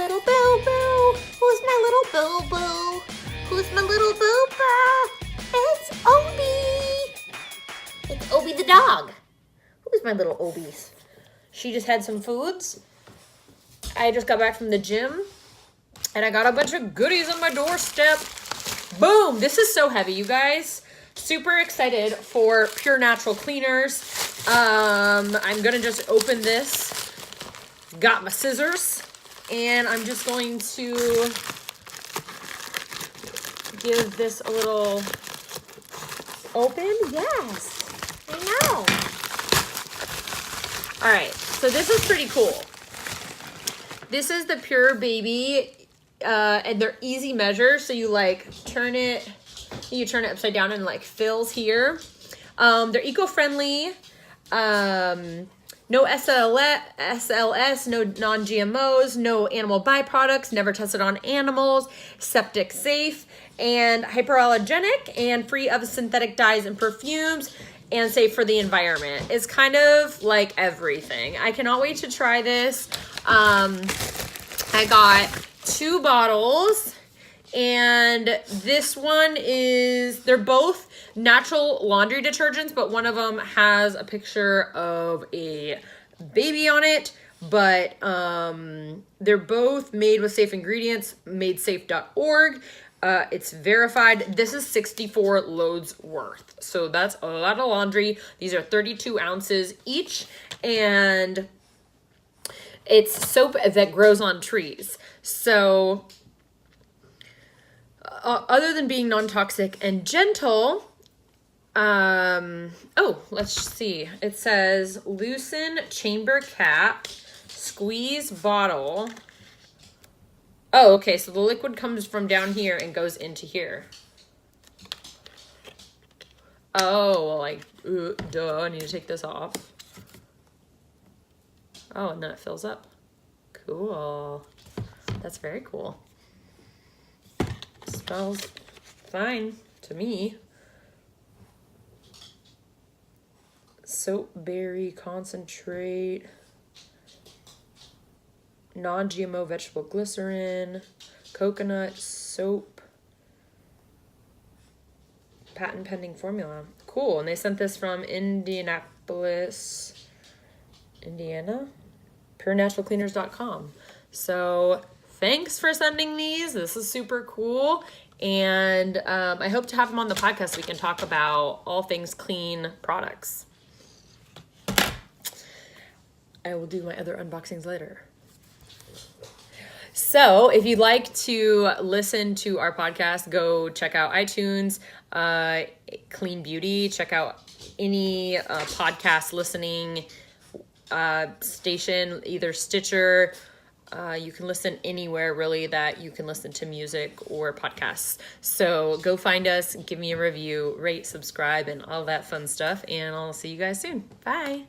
little boo-boo? Who's my little boo-boo? Who's my little boo-boo? It's Obi. It's Obi the dog. Who's my little Obies? She just had some foods. I just got back from the gym. And I got a bunch of goodies on my doorstep. Boom! This is so heavy, you guys. Super excited for Pure Natural Cleaners. I'm gonna just open this. Got my scissors. And I'm just going to give this a little open. Yes, I know. All right, so this is pretty cool. This is the Pure Baby. And they're easy measures, so you like turn it upside down and like fills here. They're eco-friendly, no SLS, no non-GMOs, no animal byproducts, never tested on animals, septic safe, and hyperallergenic, and free of synthetic dyes and perfumes, and safe for the environment. It's kind of like everything. I cannot wait to try this. I got 2 bottles, and this one they're both natural laundry detergents, but one of them has a picture of a baby on it, but they're both made with safe ingredients, madesafe.org. It's verified. This is 64 loads worth, so that's a lot of laundry. These are 32 ounces each, and it's soap that grows on trees. So other than being non-toxic and gentle, let's see. It says loosen chamber cap, squeeze bottle. Oh, okay. So the liquid comes from down here and goes into here. Oh, well, like, duh, I need to take this off. Oh, and then it fills up. Cool. That's very cool. Smells fine to me. Soap berry concentrate. Non-GMO vegetable glycerin. Coconut soap. Patent pending formula. Cool. And they sent this from Indianapolis, Indiana. PureNaturalCleaners.com. So thanks for sending these. This is super cool. And I hope to have them on the podcast so we can talk about all things clean products. I will do my other unboxings later. So if you'd like to listen to our podcast, go check out iTunes, Clean Beauty. Check out any podcast listening station, either Stitcher. You can listen anywhere really that you can listen to music or podcasts. So go find us, give me a review, rate, subscribe, and all that fun stuff. And I'll see you guys soon. Bye.